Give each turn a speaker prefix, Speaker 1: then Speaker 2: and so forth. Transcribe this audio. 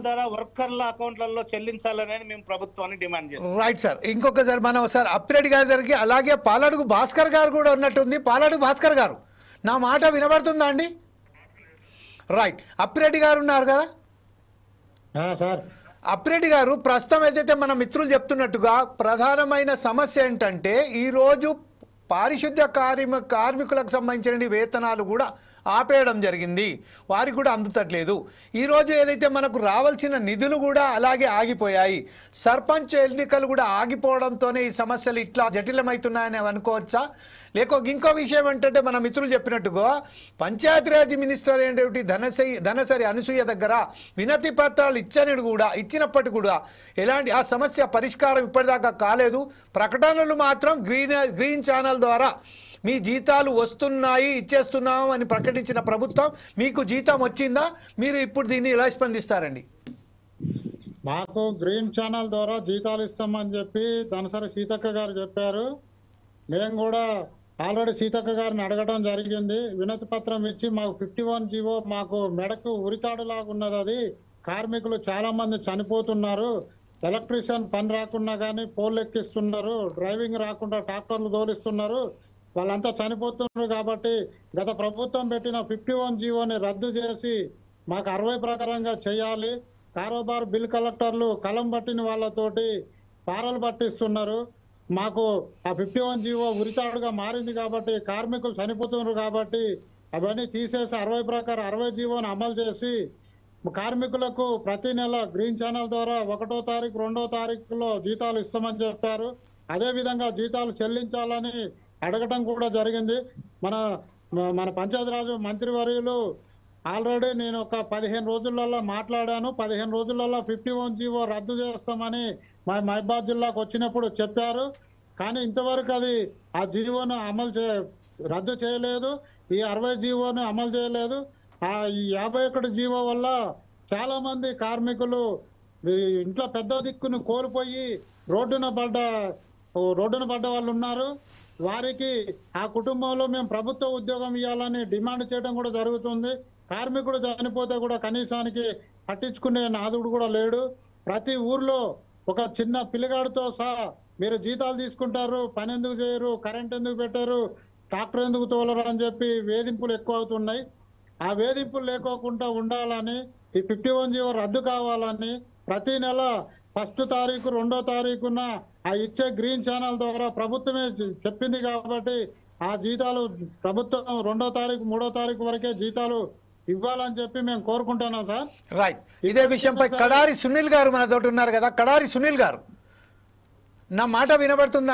Speaker 1: ద్వారా వర్కర్ల అకౌంట్లలో చెల్లించాలనేది మేము ప్రభుత్వాన్ని డిమాండ్ చేస్తాం.
Speaker 2: Right sir. ఇంకొకసారి మనం సార్ అప్పిరెడ్డి గారి దగ్గరికి, అలాగే పాలడుగు భాస్కర్ గారు కూడా ఉన్నట్టుంది. పాలడుగు భాస్కర్ గారు, నా మాట వినబడుతుందా అండి? రైట్, అప్పిరెడ్డి గారు ఉన్నారు కదా
Speaker 3: సార్.
Speaker 2: అప్పిరెడ్డి గారు, ప్రస్తుతం ఏదైతే మన మిత్రులు చెప్తున్నట్టుగా ప్రధానమైన సమస్య ఏంటంటే ఈరోజు పారిశుద్ధ్య కార్మికులకు సంబంధించిన వేతనాలు కూడా ఆపేయడం జరిగింది. వారికి కూడా అందుతట్లేదు. ఈరోజు ఏదైతే మనకు రావాల్సిన నిధులు కూడా అలాగే ఆగిపోయాయి. సర్పంచ్ ఎన్నికలు కూడా ఆగిపోవడంతోనే ఈ సమస్యలు ఇట్లా జటిలమవుతున్నాయని అనుకోవచ్చా? లేక ఇంకో విషయం ఏంటంటే మన మిత్రులు చెప్పినట్టుగా పంచాయతీరాజ్ మినిస్టర్ ఏంటి ధనసరి అనసూయ దగ్గర వినతి పత్రాలు ఇచ్చినప్పటికీ కూడా ఎలాంటి ఆ సమస్య పరిష్కారం ఇప్పటిదాకా కాలేదు. ప్రకటనలు మాత్రం గ్రీన్ ఛానల్ ద్వారా మీ జీతాలు వస్తున్నాయి, ఇచ్చేస్తున్నాం అని ప్రకటించిన ప్రభుత్వం, మీకు జీతం వచ్చిందా? మీరు ఇప్పుడు దీన్ని ఎలా స్పందిస్తారండి?
Speaker 3: మాకు గ్రీన్ ఛానల్ ద్వారా జీతాలు ఇస్తామని చెప్పి ధనసరి సీతక్క గారు చెప్పారు. మేము కూడా ఆల్రెడీ సీతక్క గారిని అడగడం జరిగింది. వినతి పత్రం ఇచ్చి మాకు 51 జీవో మాకు మెడకు ఉరితాడులాగా ఉన్నది. అది కార్మికులు చాలా మంది చనిపోతున్నారు. ఎలక్ట్రీషియన్ పని రాకుండా కానీ పోల్ ఎక్కిస్తున్నారు, డ్రైవింగ్ రాకుండా ట్రాక్టర్లు తోలిస్తున్నారు, వాళ్ళంతా చనిపోతున్నారు. కాబట్టి గత ప్రభుత్వం పెట్టిన 51 జీవోని రద్దు చేసి మాకు 60 ప్రకారంగా చేయాలి. కారోబార్ బిల్ కలెక్టర్లు కలం పట్టిన వాళ్ళతోటి పారలు పట్టిస్తున్నారు. మాకు ఆ 51 జీవో ఉరితాడుగా మారింది కాబట్టి కార్మికులు చనిపోతున్నారు. కాబట్టి అవన్నీ తీసేసి 60 ప్రకారం 60 జీవోని అమలు చేసి కార్మికులకు ప్రతి నెల గ్రీన్ ఛానల్ ద్వారా 1వ తారీఖు 2వ తారీఖులో జీతాలు ఇస్తామని చెప్పారు. అదేవిధంగా జీతాలు చెల్లించాలని అడగటం కూడా జరిగింది. మన పంచాయతీరాజ్ మంత్రివర్యులు ఆల్రెడీ నేను ఒక 15 రోజులలో మాట్లాడాను. 15 రోజులలో 51 జీవో రద్దు చేస్తామని మా మహబాద్ జిల్లాకు వచ్చినప్పుడు చెప్పారు. కానీ ఇంతవరకు అది ఆ జీవోను రద్దు చేయలేదు. ఈ 60 జీవోను అమలు చేయలేదు. ఆ 51 జీవో వల్ల చాలా మంది కార్మికులు ఇంట్లో పెద్ద దిక్కును కోల్పోయి రోడ్డున పడ్డ వాళ్ళు ఉన్నారు. వారికి ఆ కుటుంబంలో మేము ప్రభుత్వ ఉద్యోగం ఇవ్వాలని డిమాండ్ చేయడం కూడా జరుగుతుంది. కార్మికుడు చనిపోతే కూడా కనీసానికి పట్టించుకునే నాదుడు కూడా లేడు. ప్రతి ఊర్లో ఒక చిన్న పిల్లగాడితో సహా మీరు జీతాలు తీసుకుంటారు, పని ఎందుకు చేయరు, కరెంట్ ఎందుకు పెట్టారు, ట్రాక్టర్ ఎందుకు తోలరు అని చెప్పి వేధింపులు ఎక్కువ అవుతున్నాయి. ఆ వేధింపులు లేకోకుండా ఉండాలని, ఈ 51 జీవో రద్దు కావాలని ప్రతి నెల 1వ తారీఖు 2వ తారీఖున ఆ ఇచ్చే గ్రీన్ ఛానల్ ద్వారా ప్రభుత్వమే చెప్పింది కాబట్టి ఆ జీతాలు ప్రభుత్వం 2వ తారీఖు 3వ తారీఖు వరకే జీతాలు ఇవ్వాలని చెప్పి మేము కోరుకుంటున్నాం సార్.
Speaker 2: రైట్, ఇదే విషయంపై కడారి సునీల్ గారు మనతోటి ఉన్నారు కదా. కడారి సునీల్ గారు, నా మాట వినబడుతుందా?